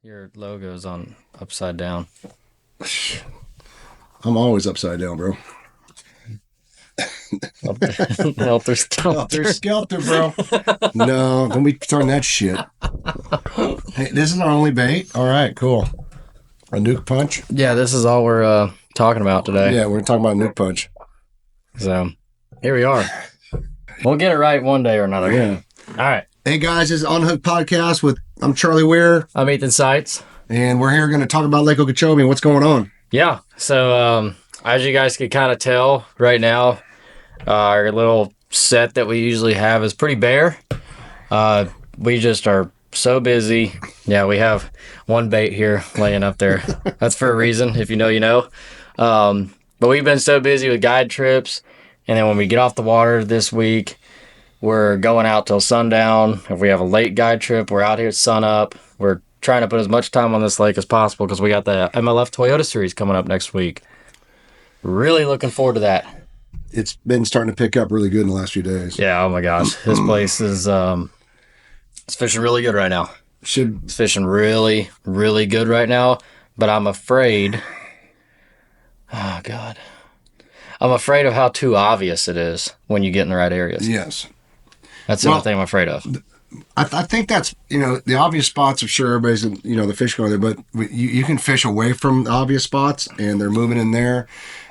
Your logo's on upside down. I'm always upside down, bro. Helter Skelter. Helter Skelter, bro. No, don't be throwing that shit. Hey, this is our only bait. All right, cool. A nuke punch. Yeah, this is all we're talking about today. Yeah, we're talking about a nuke punch. So here we are. We'll get it right one day or another. Yeah. All right. Hey guys, this is On Hook Podcast I'm Charlie Weir, I'm Ethan Seitz. and we're here going to talk about Lake Okeechobee and what's going on. Yeah. So as you guys can kind of tell right now, our little set that we usually have is pretty bare. We just are so busy. Yeah, we have one bait here laying up there. That's for a reason. If you know, you know. But we've been so busy with guide trips. And then when we get off the water this week, we're going out till sundown. If we have a late guide trip, we're out here at sunup. We're trying to put as much time on this lake as possible because we got the MLF Toyota Series coming up next week. Really looking forward to that. It's been starting to pick up really good in the last few days. Yeah, oh my gosh. This place is it's fishing really good right now. It's fishing really, really good right now. But I'm afraid, oh God, I'm afraid of how too obvious it is when you get in the right areas. Yes. That's the only thing I'm afraid of. I think that's, the obvious spots, of sure, everybody's, the fish go there, but you can fish away from the obvious spots, and they're moving in there.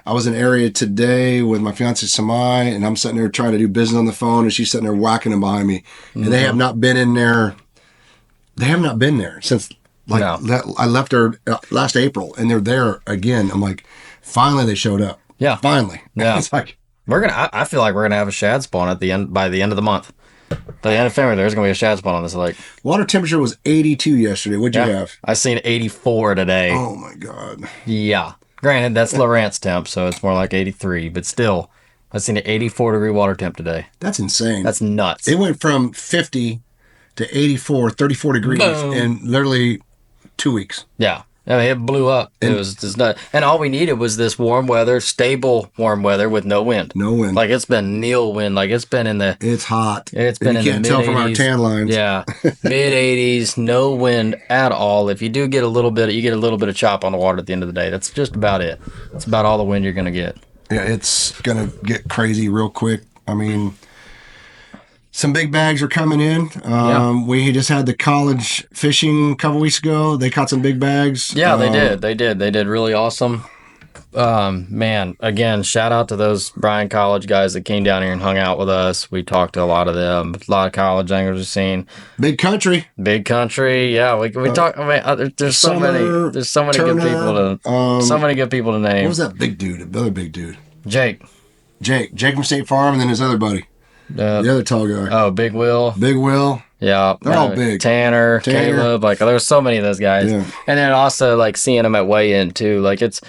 I was in an area today with my fiance, Samai, and I'm sitting there trying to do business on the phone, and she's sitting there whacking them behind me. And they have not been in there. They have not been there since, I left there last April, and they're there again. I'm like, finally they showed up. Yeah. Finally. Yeah. It's like, I feel like we're gonna have a shad spawn by the end of the month. By the end of February, there's going to be a shad spawn on this lake. Water temperature was 82 yesterday. What'd you have? I seen 84 today. Oh, my God. Yeah. Granted, that's Lawrence temp, so it's more like 83. But still, I seen an 84-degree water temp today. That's insane. That's nuts. It went from 50 to 84, 34 degrees in literally 2 weeks. Yeah. I mean, it blew up. It was just nuts. And all we needed was this warm weather, stable warm weather with no wind. No wind. Like, it's been Neil wind. Like, it's been in the... It's hot. It's been in the mid-80s. You can't tell from our tan lines. Yeah. Mid-80s, no wind at all. If you do get a little bit, you get a little bit of chop on the water at the end of the day. That's just about it. That's about all the wind you're going to get. Yeah, it's going to get crazy real quick. I mean... Some big bags are coming in. We just had the college fishing a couple weeks ago. They caught some big bags. Yeah, they did. They did really awesome. Man, again, shout out to those Bryan College guys that came down here and hung out with us. We talked to a lot of them. A lot of college anglers we've seen. Big country. Yeah, we talk. I mean, there's so many Turner, good people to name. What was that big dude? The other big dude. Jake from State Farm, and then his other buddy. The other tall guy. Oh, Big Will. Yeah. They're all big. Tanner, Caleb, there's so many of those guys. Yeah. And then also, seeing them at weigh-in, too. It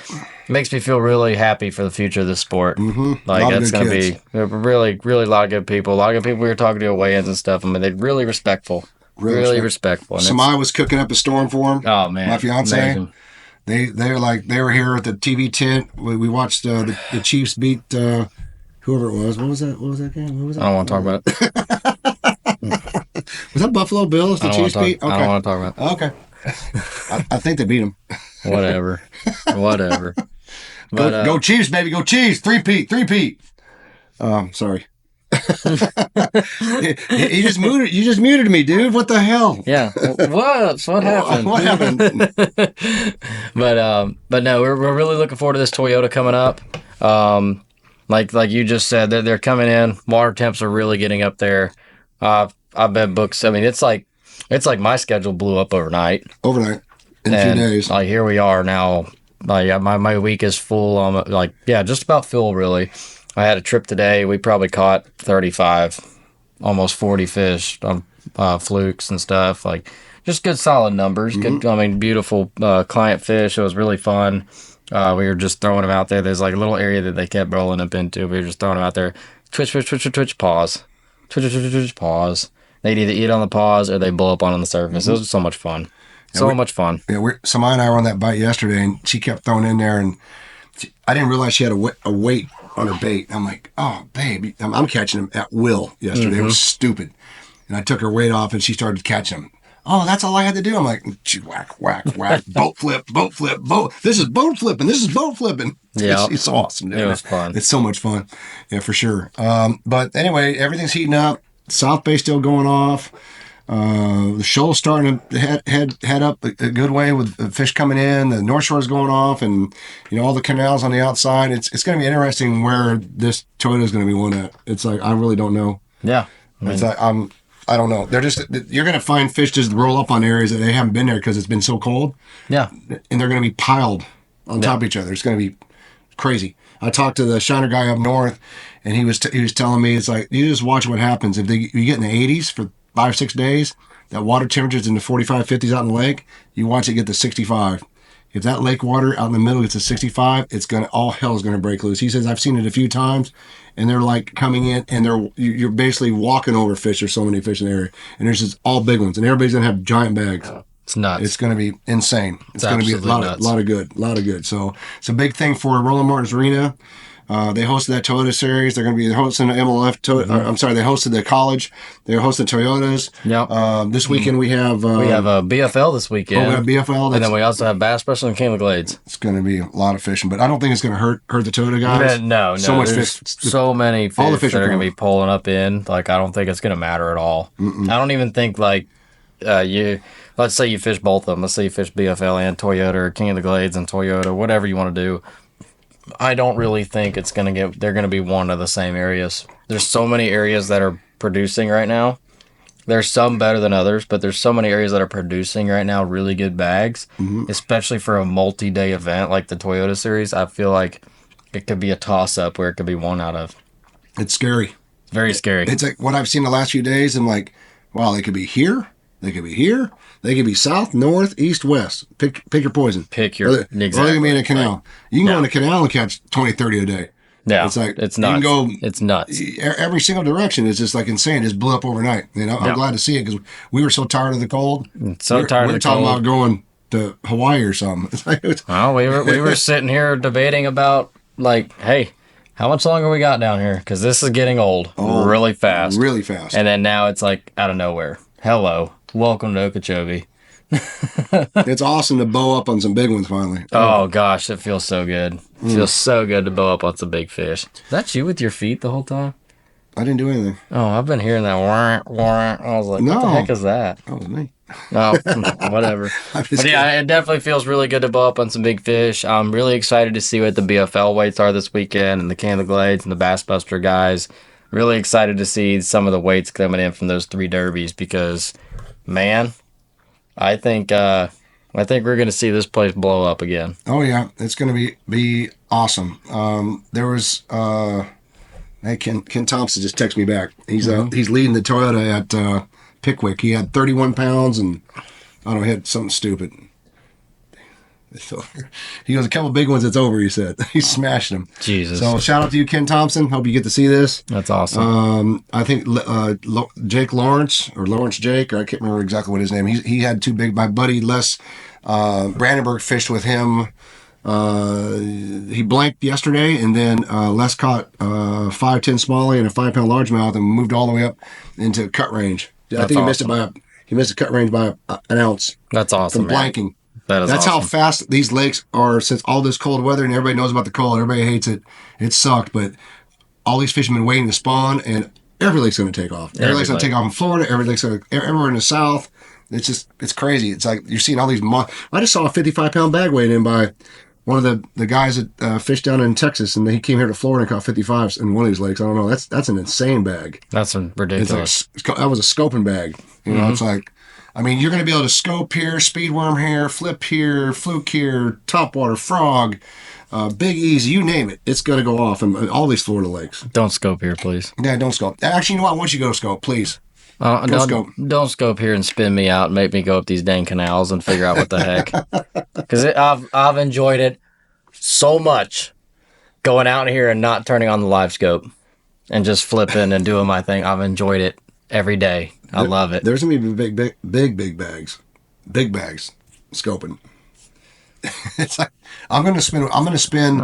makes me feel really happy for the future of the sport. Mm-hmm. It's going to be really, really a lot of good people. A lot of good people we were talking to at weigh-ins and stuff. I mean, they're really respectful. Really respectful. Samai was cooking up a storm for him. Oh, man. My fiance. Amazing. They were here at the TV tent. We watched the Chiefs beat... whoever it was. What was that game? What was that? I don't want to talk about it. Was that Buffalo Bills? The Chiefs beat? Okay. I don't want to talk about it. Okay. I think they beat them. Whatever. But, go Chiefs, baby. Go Chiefs. Three-peat. Sorry. You just muted me, dude. What the hell? Yeah. What happened? What happened? But no, we're really looking forward to this Toyota coming up. Like you just said, they're coming in. Water temps are really getting up there. I've been booked. I mean, it's like my schedule blew up overnight. In a few days. Here we are now. My week is full. Just about full, really. I had a trip today. We probably caught 35, almost 40 fish on flukes and stuff. Just good solid numbers. Mm-hmm. Good. Beautiful client fish. It was really fun. We were just throwing them out there. There's a little area that they kept rolling up into. We were just throwing them out there. Twitch, pause. Twitch, pause. They'd either eat on the pause or they blow up on the surface. Mm-hmm. It was so much fun. Much fun. Yeah, Samai and I were on that bite yesterday, and she kept throwing in there, and I didn't realize she had a weight on her bait. I'm like, oh, babe. I'm catching them at will yesterday. Mm-hmm. It was stupid. And I took her weight off, and she started catching them. Oh, that's all I had to do. I'm like, whack, whack, whack, boat flip, boat flip, boat. This is boat flipping. This is boat flipping. Yeah, It's so awesome, dude. it was fun. It's so much fun. Yeah, for sure. But anyway, everything's heating up. South Bay still going off. The shoal's starting to head up a good way with the fish coming in. The North Shore's going off, and all the canals on the outside. It's going to be interesting where this Toyota is going to be one at. It's like I really don't know. Yeah, It's like I don't know. You're going to find fish just roll up on areas that they haven't been there because it's been so cold. Yeah, And they're going to be piled on top of each other. It's going to be crazy. I talked to the shiner guy up north, and he was telling me, it's like, you just watch what happens if you get in the 80s for 5-6 days. That water temperature's in the 45, 50s out in the lake. You watch it get to 65. If that lake water out in the middle gets to 65, all hell is gonna break loose. He says I've seen it a few times, and they're like coming in, and you're basically walking over fish. There's so many fish in the area, and there's just all big ones, and everybody's gonna have giant bags. it's nuts. It's going to be insane. It's going to be a nuts. lot of good. So it's a big thing for Roland Martin's Arena. They hosted that Toyota series. They're going to be hosting the MLF. I'm sorry, they hosted the college. They're hosting Toyotas. Yep. This weekend we have a BFL this weekend. we have BFL, and then we also have Bass Special and King of the Glades. It's going to be a lot of fishing, but I don't think it's going to hurt the Toyota guys. No. So much there's fish. so many fish, All the fish that are are going to coming. be pulling up in. Like I don't think it's going to matter at all. I don't even think like let's say you fish both of them. Let's say you fish BFL and Toyota, or King of the Glades and Toyota, whatever you want to do. I don't really think they're going to be one of the same areas. There's so many areas that are producing right now. There's some better than others, but there's so many areas that are producing right now really good bags, especially for a multi-day event like the Toyota series. I feel like it could be a toss-up where it could be one out of. It's scary. Very scary. It's like what I've seen the last few days. I'm like, wow, they could be here. They could be here. They could be south, north, east, west. Pick your poison. Pick your Or they can be in a canal. You can go in a canal and catch 20, 30 a day. Yeah, It's like it's you nuts. can go It's nuts. every single direction. Is just like insane. Just blew up overnight. I'm glad to see it because we were so tired of the cold. So we were tired of the talking cold. about going to Hawaii or something. It's like, Well, we were sitting here debating about like, hey, how much longer we got down here? Because this is getting old really fast. really fast. And then now it's like out of nowhere. Hello, welcome to Okeechobee. It's awesome to bow up on some big ones finally. Oh gosh, it feels so good. It feels so good to bow up on some big fish. Is that you with your feet the whole time? I didn't do anything. Oh, I've been hearing that. Wah, wah. I was like, what the No. heck is that? That was me. Oh, whatever. I'm just But yeah, it definitely feels really good to bow up on some big fish. I'm really excited to see what the BFL weights are this weekend, and the King of the Glades and the Bass Buster guys. Really excited to see some of the weights coming in from those 3 derbies because, man, I think we're gonna see this place blow up again. Oh yeah, it's going to be awesome. There was hey Ken Thompson just texted me back. He's leading the Toyota at Pickwick. He had 31 pounds and I don't know, he had something stupid. So, he goes, a couple big ones, it's over, he said. He smashed them. Jesus. So shout out to you, Ken Thompson. Hope you get to see this. That's awesome. I think Jake Lawrence, or Lawrence Jake, or I can't remember exactly what his name. He had 2 big. My buddy Les Brandenburg fished with him. He blanked yesterday, and then Les caught 5'10" smallie and a 5-pound largemouth, and moved all the way up into cut range. I think he missed the cut range by an ounce That's awesome. from Man. blanking. That's That's how awesome. fast these lakes are since all this cold weather, and everybody knows about the cold. Everybody hates it. It sucked, but all these fish have been waiting to spawn, and every lake's going to take off. Every lake's going to take off in Florida. Everywhere in the South. It's crazy. It's like you're seeing all these. I just saw a 55-pound bag weighed in by one of the guys that fished down in Texas, and he came here to Florida and caught 55s in one of these lakes. I don't know. That's an insane bag. That's ridiculous. It's like, that was a scoping bag. It's like, I mean, you're going to be able to scope here, speed worm here, flip here, fluke here, topwater frog, big easy, you name it. It's going to go off in all these Florida lakes. Don't scope here, please. Yeah, don't scope. Actually, you know what? I want you to go scope, please. Don't scope here and spin me out and make me go up these dang canals and figure out what the heck. Because I've enjoyed it so much going out here and not turning on the live scope and just flipping and doing my thing. I've enjoyed it every day. I love it. There's going to be big bags. Big bags scoping. It's like I'm gonna spend. I'm gonna spend.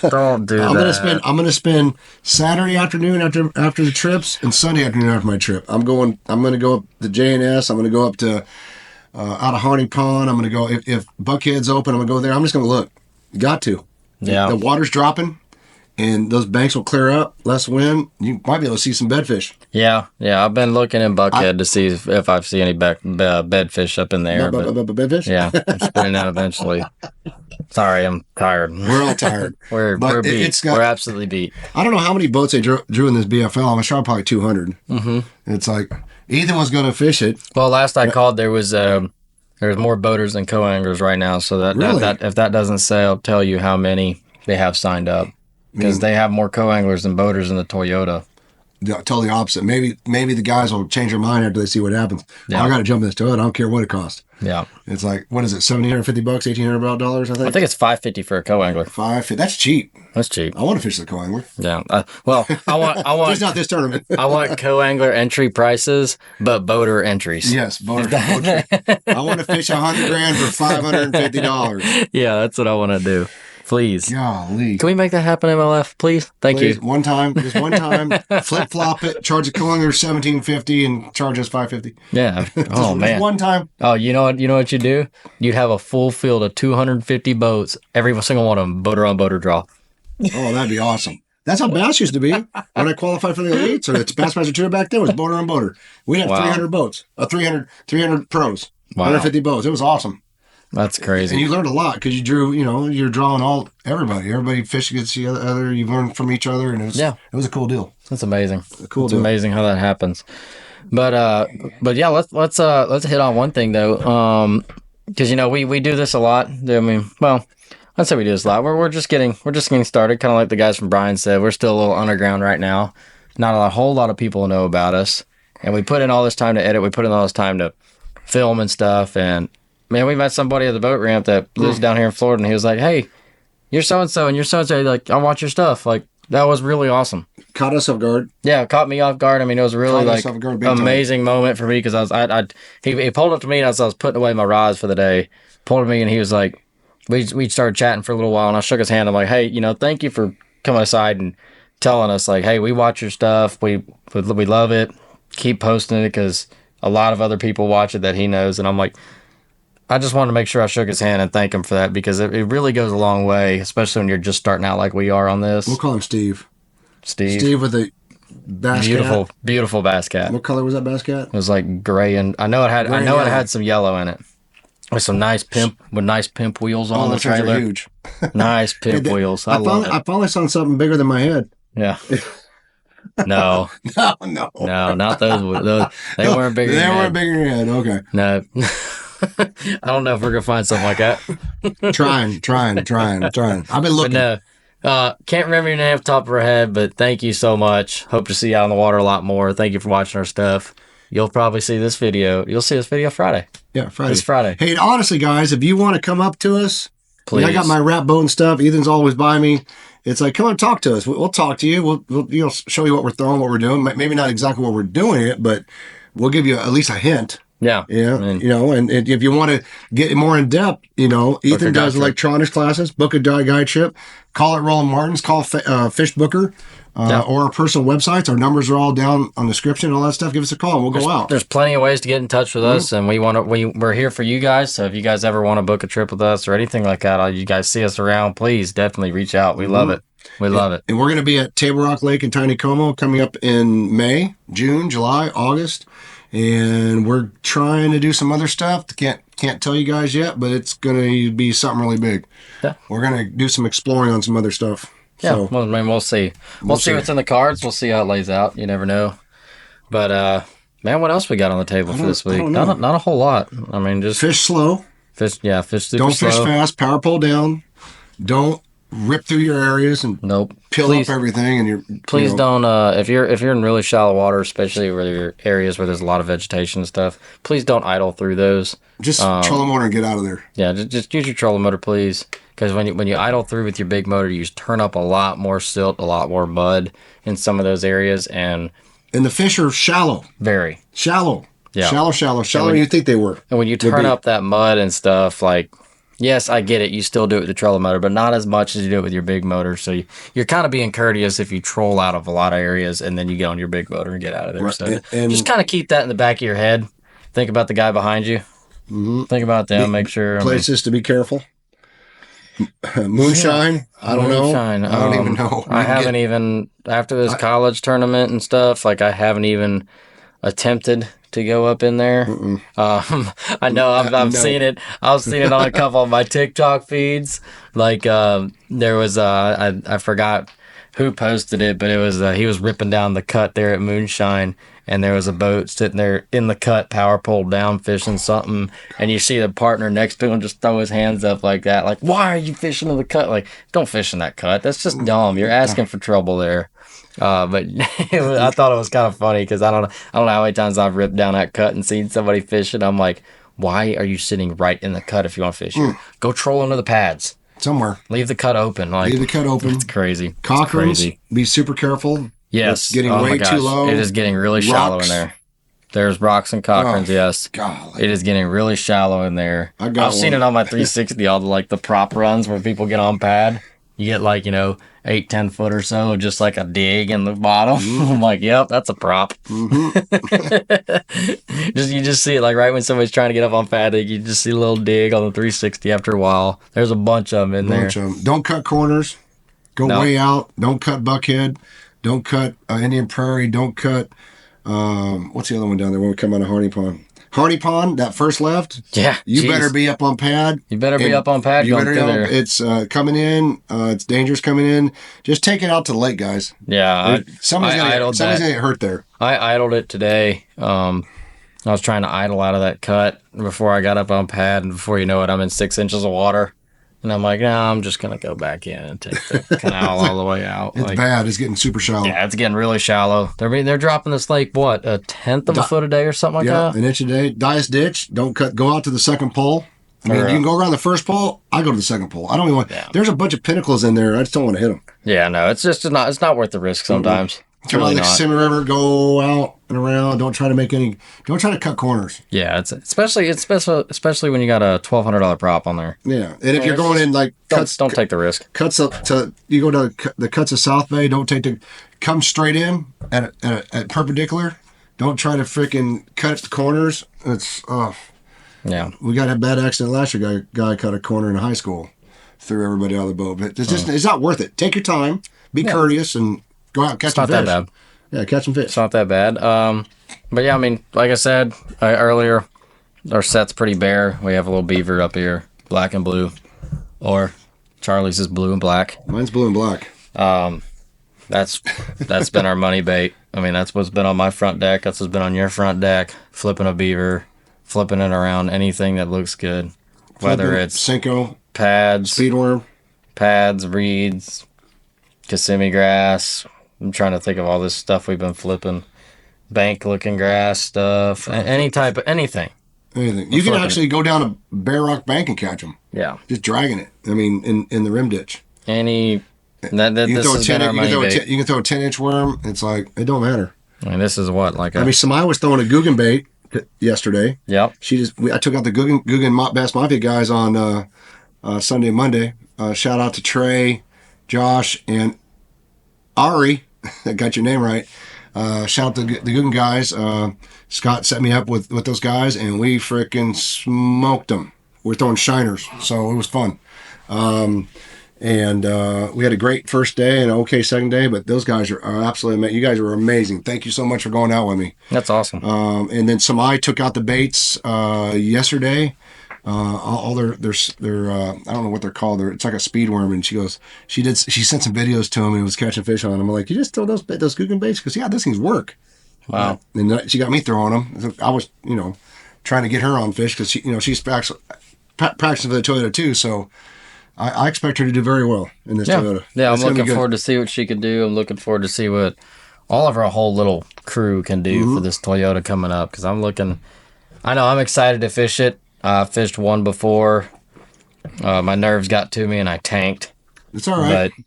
Don't do I'm gonna spend. that. I'm gonna spend Saturday afternoon after the trips and Sunday afternoon after my trip. I'm going. I'm gonna go up to JNS. I'm gonna go up to out of Harney Pond. I'm gonna go if Buckhead's open. I'm gonna go there. I'm just gonna look. Got to. Yeah. The water's dropping, and those banks will clear up. Less wind. You might be able to see some bedfish. Yeah. Yeah. I've been looking in Buckhead to see if I've seen any bedfish up in there, but Bedfish. yeah, I'm spinning out eventually. Sorry, I'm tired. We're all tired. We're beat. It's got. We're absolutely beat. I don't know how many boats they drew in this BFL. I'm sure probably 200. Mm-hmm. It's like Ethan was going to fish it. Well, last I called, there's more boaters than co-anglers right now. So Really? that if that doesn't say, I'll tell you how many they have signed up because they have more co-anglers than boaters in the Toyota. Totally opposite. Maybe the guys will change their mind after they see what happens. Yeah. I got to jump in this Toyota. I don't care what it costs. Yeah, It's like, what is it? $1,750, $1,800. I think. I think it's $550 for a co-angler. $550. That's cheap. That's cheap. I want to fish the co-angler. Yeah. Well, I Just want not this tournament. I want co-angler entry prices, but boater entries. Yes, boater. I want to fish $100,000 for $550. Yeah, that's what I want to do. Please. Golly. Can we make that happen, MLF? Please? Thank Please, you. just one time, flip flop it, charge the co-angler $1,750 and charge us $550. Yeah. Oh, Just man. one time. Oh, you know what you do? You'd have a full field of 250 boats, every single one of them, boater on boater draw. Oh, that'd be awesome. That's how bass used to be when I qualified for the elites or the Bassmaster Tour back then was boater on boater. We had Wow. 300 boats, 300 pros, Wow. 150 boats. It was awesome. That's And crazy. you learned a lot because you drew, you're drawing everybody fished against the other. You learned from each other and it was a cool deal. That's amazing. Cool It's deal. amazing how that happens. But yeah, let's hit on one thing though. Because we do this a lot. I mean, well, I'd say we do this a lot. We're just getting started, kind of like the guys from Brian said. We're still a little underground right now. Not a whole lot of people know about us, and we put in all this time to edit. We put in all this time to film and stuff. And man, we met somebody at the boat ramp that lives down here in Florida, and he was like, "Hey, you're so and so, and you're so and so. Like, I watch your stuff. Like, that was really awesome." Caught us off guard. Yeah, it caught me off guard. I mean, it was a really Caught us off guard big time. amazing moment for me because he pulled up to me as I was putting away my rods for the day. Pulled up to me and he was like, we started chatting for a little while and I shook his hand. I'm like, hey, thank you for coming aside and telling us like, hey, we watch your stuff. We love it. Keep posting it because a lot of other people watch it that he knows. And I'm like, I just wanted to make sure I shook his hand and thank him for that because it really goes a long way, especially when you're just starting out like we are on this. We'll call him Steve. Steve with a bass beautiful, cat. beautiful bass cat. What color was that bass cat? It was like gray and I know it had some yellow in it. With some nice pimp wheels on the those things are trailer. huge. Nice pimp wheels. I love I it. finally saw something bigger than my head. Yeah. No, No. not those. They weren't bigger. They than weren't that. bigger than your head. Okay. No. I don't know if we're gonna find something like that. Trying. I've been But looking. no. Can't remember your name off the top of our head, but thank you so much. Hope to see you out on the water a lot more. Thank you for watching our stuff. You'll probably see this video. You'll see this video Friday. Yeah, Friday. It's Friday. Hey, honestly, guys, if you want to come up to us, Please. I got my wrap boat and stuff. Ethan's always by me. It's like, come on, talk to us. We'll talk to you. We'll show you what we're throwing, what we're doing. Maybe not exactly what we're doing it, but we'll give you at least a hint. Yeah. Yeah, And and if you want to get more in depth, Ethan guide does trip. electronics classes, book a guide trip, call it Roland Martin's, call Fish Booker, or our personal websites. Our numbers are all down on the description, all that stuff. Give us a call and we'll go out. There's plenty of ways to get in touch with us, and we're here for you guys. So if you guys ever want to book a trip with us or anything like that, or you guys see us around, please definitely reach out. We love it. We love it. And we're going to be at Table Rock Lake in Tiny Como coming up in May, June, July, August. And we're trying to do some other stuff. Can't tell you guys yet, but it's going to be something really big. Yeah. We're going to do some exploring on some other stuff. Yeah, So, well, I mean, we'll see. We'll see what's in the cards. We'll see how it lays out. You never know. But man, what else we got on the table for this week? don't know. Not a whole lot. I mean, just fish slow. fish. Yeah, fish super Don't slow. fish fast. Power pole down. Don't rip through your areas and Nope. peel Please, up everything. And please don't. If you're in really shallow water, especially where there are areas where there's a lot of vegetation and stuff, please don't idle through those. just trolling motor and get out of there. Yeah, just use your trolling motor, please. Because when you idle through with your big motor, you just turn up a lot more silt, a lot more mud in some of those areas, and And the fish are shallow. very. Shallow. Yeah. Shallower than you think they were. And when you turn up that mud and stuff, like, yes, I get it. You still do it with the trolling motor, but not as much as you do it with your big motor. So you're kind of being courteous if you troll out of a lot of areas and then you get on your big motor and get out of there. Right. So And just kind of keep that in the back of your head. Think about the guy behind you. mm-hmm. Think about them. Make sure. Places to be careful. Moonshine. Yeah. I don't know. I don't even know. I haven't even, after this college tournament and stuff, like I haven't even attempted to go up in there. I know I've seen it. I've seen it on a couple of my TikTok feeds. Like there was I forgot who posted it, but it was he was ripping down the cut there at Moonshine, and there was a boat sitting there in the cut, power pole down, fishing something, and you see the partner next to him just throw his hands up like that, like, why are you fishing in the cut? Like, don't fish in that cut. That's just dumb. You're asking for trouble there. But I thought it was kind of funny because I don't know how many times I've ripped down that cut and seen somebody fishing. I'm like, why are you sitting right in the cut if you want to fish here? Go troll into the pads somewhere. Leave the cut open. Like, leave the cut open. It's crazy. Cockerels, be super careful. Yes, it's getting way too low. It is getting really shallow in there. There's rocks and cockerels. Yes, golly. It is getting really shallow in there. I've seen it on my 360. All the prop runs where people get on pad. You get 8-10 foot or so, just like a dig in the bottom. Mm-hmm. I'm like, yep, that's a prop. Mm-hmm. You just see it right when somebody's trying to get up on pad, you just see a little dig on the 360 after a while. There's a bunch of them in there. Don't cut corners. Go way out. Don't cut buckhead. Don't cut Indian Prairie. Don't cut, what's the other one down there when we come out of Hardy Pond? Hardy Pond, that first left. Yeah. You better be up on pad. You better be up on pad. You better know there. It's coming in. It's dangerous coming in. Just take it out to the lake, guys. Yeah. Somebody's going to get hurt there. I idled it today. I was trying to idle out of that cut before I got up on pad, and before you know it, I'm in 6 inches of water. And I'm like, no, I'm just going to go back in and take the canal all the way out. It's bad. It's getting super shallow. Yeah, it's getting really shallow. They're dropping this lake, what, a tenth of a foot a day or something like that? Yeah, an inch a day. Dice ditch. Don't cut. Go out to the second pole. I mean, you can go around the first pole. I go to the second pole. I don't even want. Yeah. There's a bunch of pinnacles in there. I just don't want to hit them. Yeah, no, it's not worth the risk sometimes. Mm-hmm. Come on, the Kissimmee River, go out and around. Don't try to cut corners. Yeah, it's especially when you got a $1,200 prop on there. Yeah, and if you're going in cuts, don't take the risk. Cuts you go to the cuts of South Bay. Don't come straight in at perpendicular. Don't try to freaking cut the corners. It's yeah. We got a bad accident last year. Guy cut a corner in high school, threw everybody out of the boat. But it's not worth it. Take your time. Be courteous and go out and catch some fish. It's not that bad. Yeah, catch some fish. It's not that bad. But yeah, I mean, like I said earlier, our set's pretty bare. We have a little beaver up here, black and blue. Or Charlie's is blue and black. Mine's blue and black. That's been our money bait. I mean, that's what's been on my front deck. That's what's been on your front deck. Flipping a beaver, flipping it around, anything that looks good. Whether it's Cinco, pads, speedworm, reeds, Kissimmee grass. I'm trying to think of all this stuff we've been flipping. Bank looking grass stuff. Anything. Anything. You can actually go down a Bear Rock bank and catch them. Yeah. Just dragging it. I mean, in the rim ditch. You can throw a 10-inch worm. It's like, it don't matter. I mean, this is what, like Samai was throwing a Guggen bait yesterday. Yep. I took out the Guggen Bass Mafia guys on Sunday and Monday. Shout out to Trey, Josh, and Ari. I got your name right. Shout out to the Guggen guys. Scott set me up with those guys, and we freaking smoked them. We're throwing shiners, so it was fun. And we had a great first day and an okay second day, but those guys are absolutely amazing. You guys were amazing. Thank you so much for going out with me. That's awesome. And then Samai took out the baits yesterday. All their I don't know what they're called. It's like a speed worm, and she sent some videos to him and was catching fish on them. I'm like, you just throw those Guggen baits? Because yeah, those things work. Wow. And she got me throwing them. I was trying to get her on fish because she's practicing for the Toyota too. So I expect her to do very well in this Toyota. Yeah, I'm looking forward to see what she can do. I'm looking forward to see what all of our whole little crew can do for this Toyota coming up. Because I'm excited to fish it. I fished one before. My nerves got to me and I tanked. It's all right. But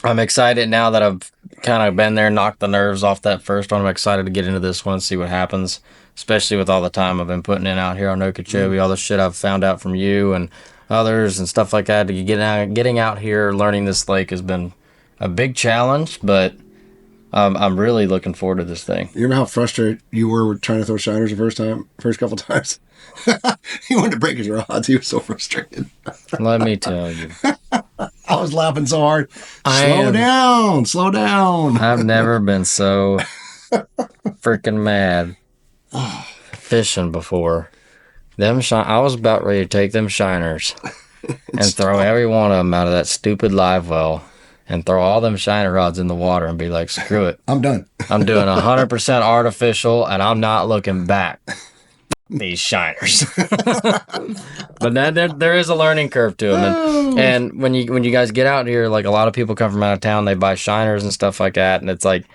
I'm excited now that I've kind of been there, knocked the nerves off that first one. I'm excited to get into this one and see what happens. especially with all the time I've been putting in out here on Okeechobee, all the shit I've found out from you and others and stuff like that. Getting out here, learning this lake has been a big challenge, but I'm really looking forward to this thing. You remember how frustrated you were with trying to throw shiners the first couple times? He wanted to break his rods. He was so frustrated. Let me tell you. I was laughing so hard. Slow down. I've never been so freaking mad fishing before. I was about ready to take them shiners and throw every one of them out of that stupid live well and throw all them shiner rods in the water and be like, screw it. I'm done. I'm doing 100% artificial and I'm not looking back. These shiners. But there is a learning curve to them. And when you guys get out here, like a lot of people come from out of town, they buy shiners and stuff like that. And it's like,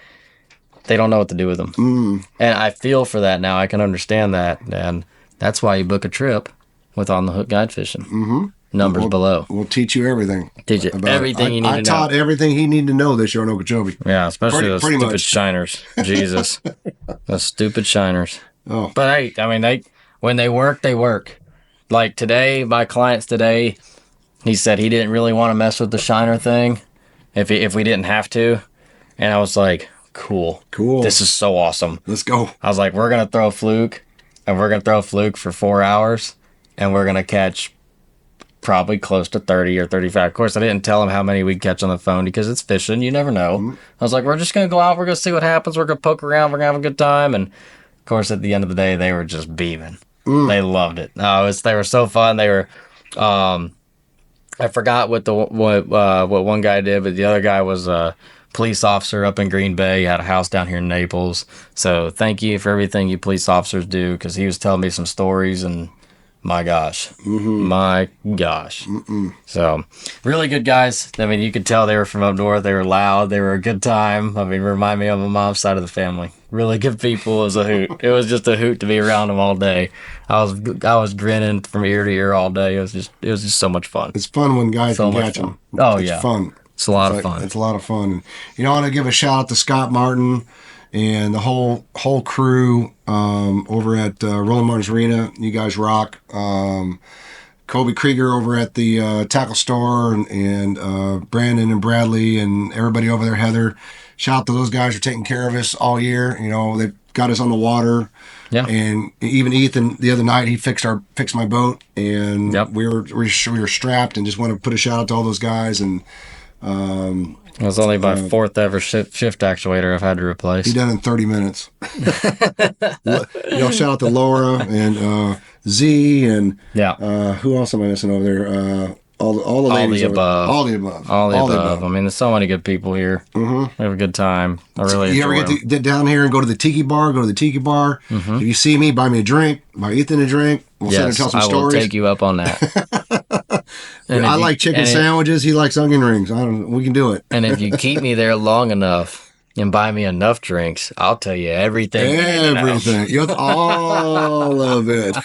they don't know what to do with them. And I feel for that now. I can understand that. And that's why you book a trip with On the Hook Guide Fishing. Numbers below. We'll teach you everything. Teach you everything you need to know. I taught everything he needed to know this year in Okeechobee. Yeah, especially those stupid shiners. Jesus. Those stupid shiners. Oh. But hey, I mean, when they work, they work. Like today, my clients today, he said he didn't really want to mess with the shiner thing if we didn't have to. And I was like, cool. This is so awesome. Let's go. I was like, we're going to throw a fluke, and we're going to throw a fluke for 4 hours, and we're going to catch probably close to 30 or 35. Of course, I didn't tell him how many we'd catch on the phone because it's fishing. You never know. I was like, we're just going to go out. We're going to see what happens. We're going to poke around. We're going to have a good time. And, of course, at the end of the day, they were just beaming. They loved it. They were so fun. They were, I forgot what one guy did, but the other guy was a police officer up in Green Bay. He had a house down here in Naples. So thank you for everything you police officers do, because he was telling me some stories, and my gosh. My gosh. So really good guys. I mean, you could tell they were from up north. They were loud. They were a good time. I mean, remind me of my mom's side of the family. Really good people. It was a hoot. It was just a hoot to be around them all day. I was grinning from ear to ear all day. It was just so much fun. It's fun when guys can catch them. Oh, it's fun. It's a lot of fun. It's a lot of fun. You know, I want to give a shout out to Scott Martin and the whole crew over at Roland Martin's Arena. You guys rock. Kobe Krieger over at the tackle store, and Brandon and Bradley and everybody over there, Heather. Shout out to those guys for taking care of us all year. You know, they've got us on the water. Yeah. And even Ethan the other night, he fixed my boat, and we were strapped, and just want to put a shout out to all those guys. And it was only my fourth ever shift actuator I've had to replace. He done in 30 minutes. Shout out to Laura and Z and who else am I missing over there? All the ladies. All the above. I mean, there's so many good people here. We have a good time. I really enjoy. You ever get to get down here and go to the tiki bar? If you see me, buy me a drink. Buy Ethan a drink. We'll sit and tell some stories. I will take you up on that. I like chicken sandwiches. He likes onion rings. We can do it. And if you keep me there long enough and buy me enough drinks, I'll tell you everything. Everything. All of it.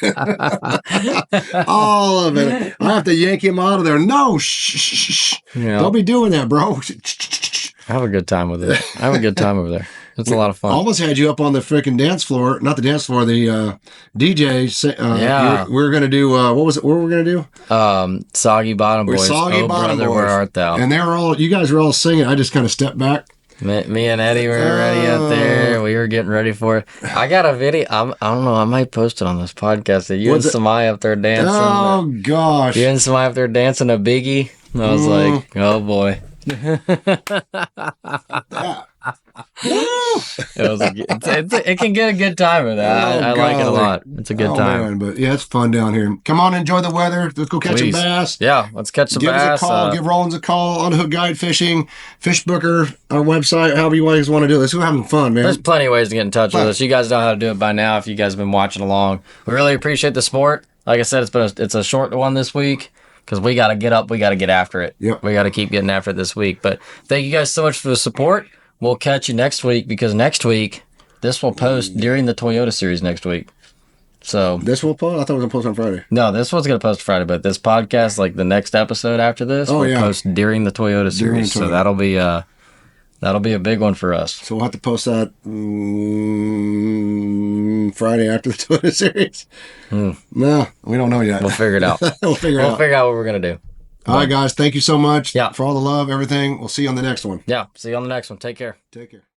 All of it. I have to yank him out of there. No, shh. Don't be doing that, bro. I have a good time with it. I have a good time over there. It's a lot of fun. Almost had you up on the freaking dance floor. Not the dance floor, the DJ. We were going to do, what was it? What were we going to do? Soggy Bottom Boys. Soggy Bottom Brother, Boys. Where art thou? And you guys were all singing. I just kind of stepped back. Me and Eddie were ready out there. We were getting ready for it. I got a video. I don't know. I might post it on this podcast. You and Samai up there dancing. Oh, gosh. You and Samai up there dancing a biggie. And I was like, oh, boy. It can get a good time with that. I like it a lot. It's a good time. Man, but yeah, it's fun down here. Come on, enjoy the weather. Let's go catch some bass. Yeah, let's catch some bass. Give us a call. Give Rollins a call. On the Hook Guide Fishing, Fish Booker, our website. However you guys want to do this. We're having fun, man. There's plenty of ways to get in touch with us. You guys know how to do it by now if you guys have been watching along. We really appreciate the support. Like I said, it's a short one this week, because we got to get up. We got to get after it. Yep. We got to keep getting after it this week. But thank you guys so much for the support. We'll catch you next week, because next week, this will post during the Toyota series next week. So this will post? I thought it was going to post on Friday. No, this one's going to post Friday, but this podcast, like the next episode after this, will post during the Toyota series. So that'll be a big one for us. So we'll have to post that Friday after the Toyota Series? No, we don't know yet. We'll figure it out. We'll figure We'll out. figure out what we're going to do. All right, guys. Thank you so much Yeah. for all the love, everything. We'll see you on the next one. Yeah. See you on the next one. Take care. Take care.